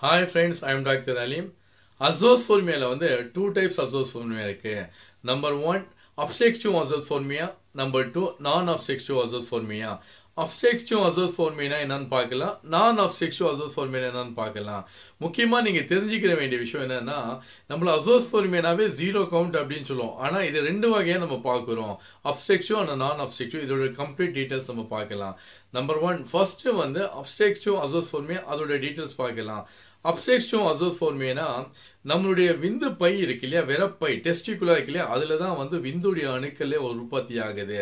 Hi friends, I am Dr. Alim. Azoospermia வந்து two types azoospermia இருக்கு. Number 1, obstructive azoospermia. Number 2, non-obstructive azoospermia. Obstructive azoospermia என்னன்னு பார்க்கலாம். Non-obstructive azoospermia என்னன்னு பார்க்கலாம். முக்கியமா நீங்க தெரிஞ்சுக்கிற வேண்டிய விஷயம் என்னன்னா, நம்மள azoospermiaவே zero count அப்படின்னு சொல்லுவோம். ஆனா இது ரெண்டு வகையா நம்ம பார்க்கிறோம். Obstructive and non-obstructive. இதோட complete details நம்ம பார்க்கலாம். Number 1, first வந்து obstructive azoospermia அதோட details பார்க்கலாம். Obstructive azoospermia நம்மளுடைய விந்து பை இருக்கு இல்லையா, விரப்பை டெஸ்டிகுலா இருக்கு இல்லையா, அதுல தான் வந்து விந்துடைய அணுக்களே உற்பத்தி ஆகுது.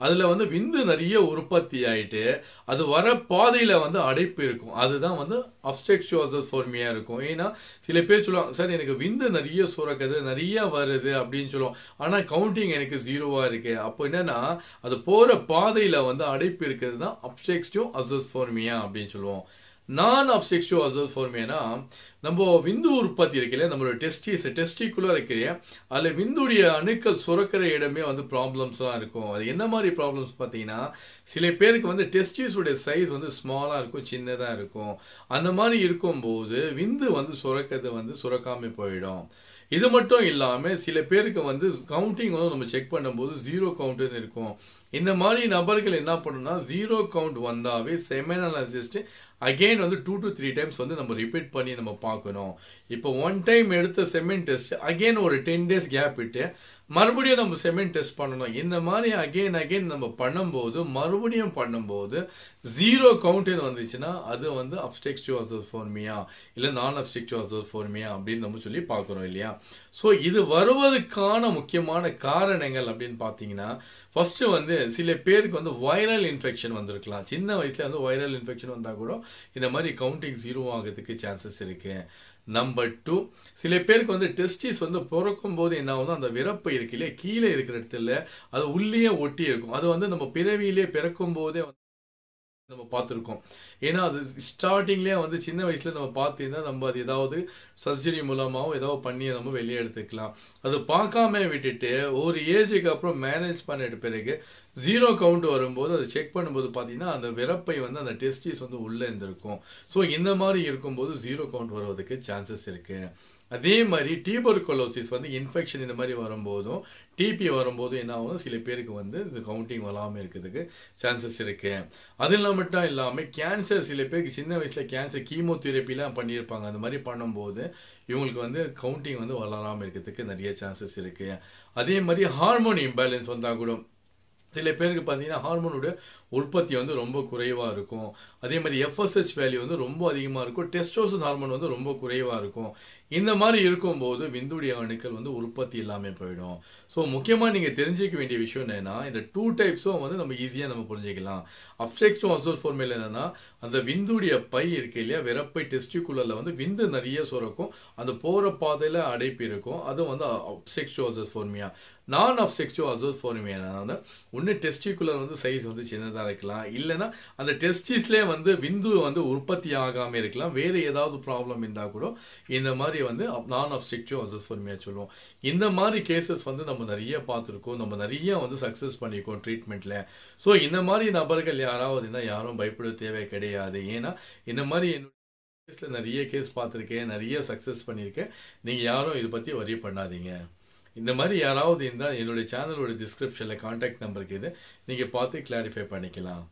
அதுல வந்து விந்து நிறைய உற்பத்தி ஆயிட்டு அது வர பாதையில வந்து அடைப்பு இருக்கும். அதுதான் வந்து obstructive azoospermia இருக்கும். ஏன்னா சில பேர் சொல்லுவாங்க, சார் எனக்கு விந்து நிறைய சுரக்குது, நிறைய வருது அப்படின்னு சொல்லுவோம். ஆனா கவுண்டிங் எனக்கு ஜீரோவா இருக்கு. அப்போ என்னன்னா அது போற பாதையில வந்து அடைப்பு இருக்கிறது தான் obstructive azoospermia அப்படின்னு சொல்லுவோம். நான் obstructive azoospermia நம்ம விந்து உற்பத்தி இருக்குல்ல, நம்மளோட டெஸ்டிகுலர் இருக்கு, அதுல விந்துடைய அணுக்கள் சுரக்கிற இடமே வந்து ப்ராப்ளம்ஸ் தான் இருக்கும். அது என்ன மாதிரி ப்ராப்ளம்ஸ் பார்த்தீங்கன்னா, சில பேருக்கு வந்து டெஸ்டிஸோட சைஸ் வந்து ஸ்மாலா இருக்கும், சின்னதா இருக்கும். அந்த மாதிரி இருக்கும்போது விந்து வந்து சுரக்கிறது வந்து சுரக்காம போயிடும். இது மட்டும் இல்லாம சில பேருக்கு வந்து கவுண்டிங் வந்து நம்ம செக் பண்ணும்போது ஜீரோ கவுண்ட் இருக்கும். இந்த மாதிரி நபர்கள் என்ன பண்ணணும்னா, ஜீரோ கவுண்ட் வந்தாவே செமன் அனாலிசிஸ் அகைன் வந்து 2 to 3 டைம்ஸ் வந்து நம்ம ரிப்பீட் பண்ணி நம்ம பார்க்கணும். இப்போ 1 டைம் எடுத்த செமன் டெஸ்ட் அகைன் ஒரு 10 டேஸ் கேப் விட்டு மறுபடியும் நம்ம செமன் டெஸ்ட் பண்ணணும். இந்த மாதிரி அகைன் நம்ம பண்ணும்போது மறுபடியும் பண்ணும்போது ஜீரோ கவுண்ட் வந்துச்சுன்னா அது வந்து obstructive azoospermia இல்ல நான் obstructive azoospermia அப்படின்னு நம்ம சொல்லி பார்க்கிறோம் இல்லையா. ஸோ இது வருவதற்கான முக்கியமான காரணங்கள் அப்படின்னு பார்த்தீங்கன்னா, ஃபர்ஸ்ட் வந்து சில பேருக்கு வந்து வைரல் இன்ஃபெக்ஷன் வந்திருக்கலாம். சின்ன வயசுல வந்து வைரல் இன்ஃபெக்ஷன் வந்தா கூட இந்த மாதிரி கவுண்டிங் ஜீரோ ஆகிறதுக்கு சான்சஸ் இருக்கு. நம்பர் 2, சில பேருக்கு வந்து டெஸ்டிஸ் வந்து பிறக்கும் போது என்ன ஆகும், அந்த விரப்பை இருக்கு இல்லையா, கீழே இருக்கிற இடத்துல அது உள்ளே ஒட்டி இருக்கும். அது வந்து நம்ம பிறவியிலே பிறக்கும் போதே நம்ம பார்த்துருக்கோம். ஏன்னா அது ஸ்டார்டிங்லேயே வந்து சின்ன வயசுல நம்ம பார்த்தீங்கன்னா நம்ம அது ஏதாவது சர்ஜரி மூலமாகவும் ஏதாவது பண்ணி நம்ம வெளியே எடுத்துக்கலாம். அது பார்க்காம விட்டுட்டு ஒரு ஏஜுக்கு அப்புறம் மேனேஜ் பண்ணிட்ட பிறகு ஜீரோ கவுண்ட் வரும்போது அதை செக் பண்ணும்போது பார்த்தீங்கன்னா அந்த விரப்பை வந்து அந்த டெஸ்டிஸ் வந்து உள்ளே இருந்திருக்கும். ஸோ இந்த மாதிரி இருக்கும்போது ஜீரோ கவுண்ட் வருவதற்கு சான்சஸ் இருக்கு. அதே மாதிரி டியூபர்குலோசிஸ் வந்து இன்ஃபெக்ஷன் இந்த மாதிரி வரும்போதும் டிபி வரும்போதும் என்ன ஆகும், சில பேருக்கு வந்து இந்த கவுண்டிங் வராமல் இருக்கிறதுக்கு சான்சஸ் இருக்கு. அது மட்டும் இல்லாமல் கேன்சர், சில பேருக்கு சின்ன வயசுல கேன்சர் கீமோதெரப்பிலாம் பண்ணியிருப்பாங்க. அந்த மாதிரி பண்ணும்போது இவங்களுக்கு வந்து கவுண்டிங் வந்து வளராமல் இருக்கிறதுக்கு நிறைய சான்சஸ் இருக்கு. அதே மாதிரி ஹார்மோன் இம்பேலன்ஸ் வந்தால் கூட சில பேருக்கு பார்த்தீங்கன்னா ஹார்மோனோட உற்பத்தி வந்து ரொம்ப குறைவாக இருக்கும். அதே மாதிரி எஃப்எஸ்ஹெச் வேல்யூ வந்து ரொம்ப அதிகமாக இருக்கும். டெஸ்டோஸ்டெரான் ஹார்மோன் வந்து ரொம்ப குறைவாக இருக்கும். இந்த மாதிரி இருக்கும்போது விந்துடைய அணுக்கள் வந்து உற்பத்தி இல்லாமல் போயிடும். ஸோ முக்கியமாக நீங்கள் தெரிஞ்சிக்க வேண்டிய விஷயம் என்னன்னா, இந்த 2 டைப்ஸும் வந்து நம்ம ஈஸியாக நம்ம புரிஞ்சிக்கலாம். obstructive azoospermia என்னன்னா, அந்த விந்துடைய பை இருக்கு இல்லையா, விரப்பை டெஸ்டிகுலர்ல வந்து விந்து நிறைய சுரக்கும், அந்த போற பாதையில அடைப்பு இருக்கும். அது வந்து obstructive azoospermia. நான் obstructive azoospermia ஒன்று டெஸ்டிகுலர் வந்து சைஸ் வந்து சின்னதாக இருக்கலாம், இல்லைன்னா அந்த டெஸ்டிஸ்லேயே வந்து விந்து வந்து உற்பத்தி ஆகாமல் இருக்கலாம். வேறு ஏதாவது ப்ராப்ளம் இருந்தால் கூட இந்த மாதிரி வந்து நான் obstructive azoospermia சொல்லுவோம். இந்த மாதிரி கேசஸ் வந்து நம்ம நிறைய பார்த்துருக்கோம், நம்ம நிறைய வந்து சக்ஸஸ் பண்ணியிருக்கோம் ட்ரீட்மெண்ட்ல. ஸோ இந்த மாதிரி நபர்கள் யாராவது இருந்தால் யாரும் பயப்பட தேவை கிடையாது. ஏன்னா இந்த மாதிரி என்னோட நிறைய கேஸ் பார்த்துருக்கேன், நிறைய சக்ஸஸ் பண்ணியிருக்கேன். நீங்கள் யாரும் இதை பற்றி வரி பண்ணாதீங்க. இந்த மாதிரி யாராவது இருந்தால் என்னுடைய சேனலோட டிஸ்கிரிப்ஷனில் கான்டாக்ட் நம்பருக்கு இது நீங்கள் பார்த்து கிளாரிஃபை பண்ணிக்கலாம்.